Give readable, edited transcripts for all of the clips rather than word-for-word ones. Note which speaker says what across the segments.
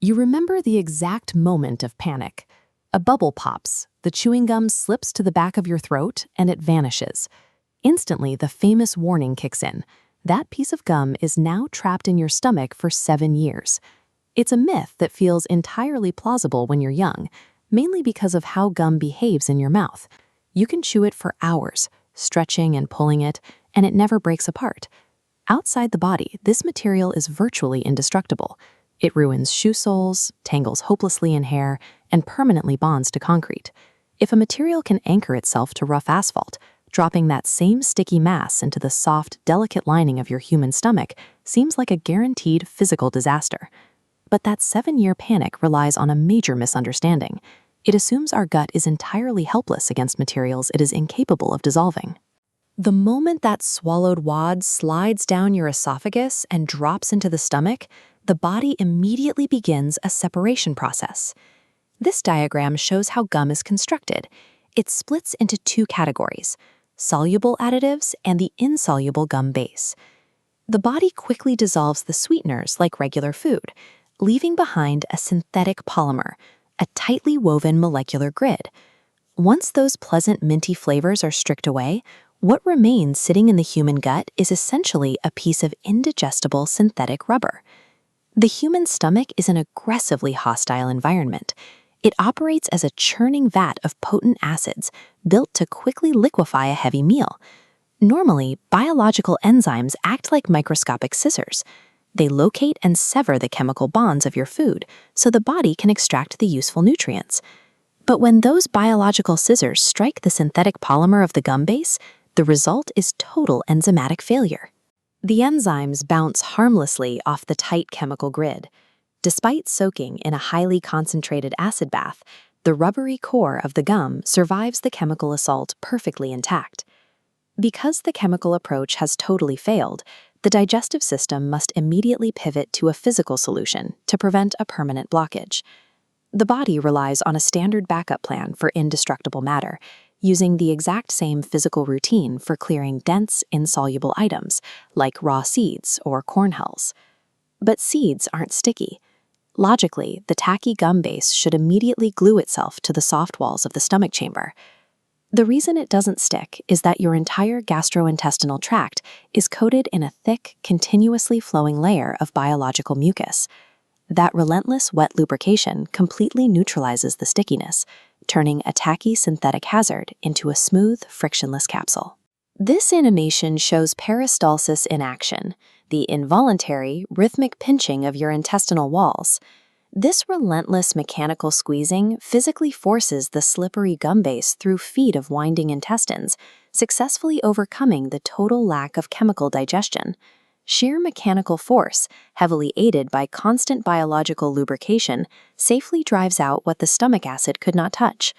Speaker 1: You remember the exact moment of panic. A bubble pops, the chewing gum slips to the back of your throat, and it vanishes. Instantly, the famous warning kicks in. That piece of gum is now trapped in your stomach for 7 years. It's a myth that feels entirely plausible when you're young, mainly because of how gum behaves in your mouth. You can chew it for hours, stretching and pulling it, and it never breaks apart. Outside the body, this material is virtually indestructible. It ruins shoe soles, tangles hopelessly in hair, and permanently bonds to concrete. If a material can anchor itself to rough asphalt, dropping that same sticky mass into the soft, delicate lining of your human stomach seems like a guaranteed physical disaster. But that 7-year panic relies on a major misunderstanding. It assumes our gut is entirely helpless against materials it is incapable of dissolving. The moment that swallowed wad slides down your esophagus and drops into the stomach, the body immediately begins a separation process. This diagram shows how gum is constructed. It splits into 2 categories: soluble additives and the insoluble gum base. The body quickly dissolves the sweeteners like regular food, leaving behind a synthetic polymer, a tightly woven molecular grid. Once those pleasant minty flavors are stripped away, what remains sitting in the human gut is essentially a piece of indigestible synthetic rubber. The human stomach is an aggressively hostile environment. It operates as a churning vat of potent acids built to quickly liquefy a heavy meal. Normally, biological enzymes act like microscopic scissors. They locate and sever the chemical bonds of your food so the body can extract the useful nutrients. But when those biological scissors strike the synthetic polymer of the gum base, the result is total enzymatic failure. The enzymes bounce harmlessly off the tight chemical grid. Despite soaking in a highly concentrated acid bath, the rubbery core of the gum survives the chemical assault perfectly intact. Because the chemical approach has totally failed, the digestive system must immediately pivot to a physical solution to prevent a permanent blockage. The body relies on a standard backup plan for indestructible matter, using the exact same physical routine for clearing dense, insoluble items, like raw seeds or corn hulls. But seeds aren't sticky. Logically, the tacky gum base should immediately glue itself to the soft walls of the stomach chamber. The reason it doesn't stick is that your entire gastrointestinal tract is coated in a thick, continuously flowing layer of biological mucus. That relentless wet lubrication completely neutralizes the stickiness, turning a tacky synthetic hazard into a smooth, frictionless capsule. This animation shows peristalsis in action, the involuntary, rhythmic pinching of your intestinal walls. This relentless mechanical squeezing physically forces the slippery gum base through feet of winding intestines, successfully overcoming the total lack of chemical digestion. Sheer mechanical force, heavily aided by constant biological lubrication, safely drives out what the stomach acid could not touch.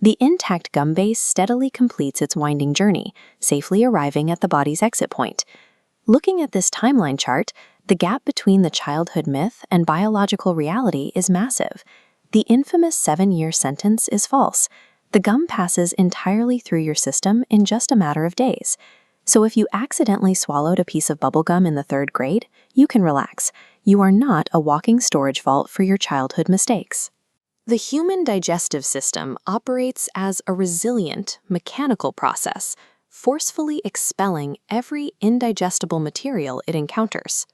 Speaker 1: The intact gum base steadily completes its winding journey, safely arriving at the body's exit point. Looking at this timeline chart, the gap between the childhood myth and biological reality is massive. The infamous 7-year sentence is false. The gum passes entirely through your system in just a matter of days. So if you accidentally swallowed a piece of bubblegum in the 3rd grade, you can relax. You are not a walking storage vault for your childhood mistakes. The human digestive system operates as a resilient, mechanical process, forcefully expelling every indigestible material it encounters.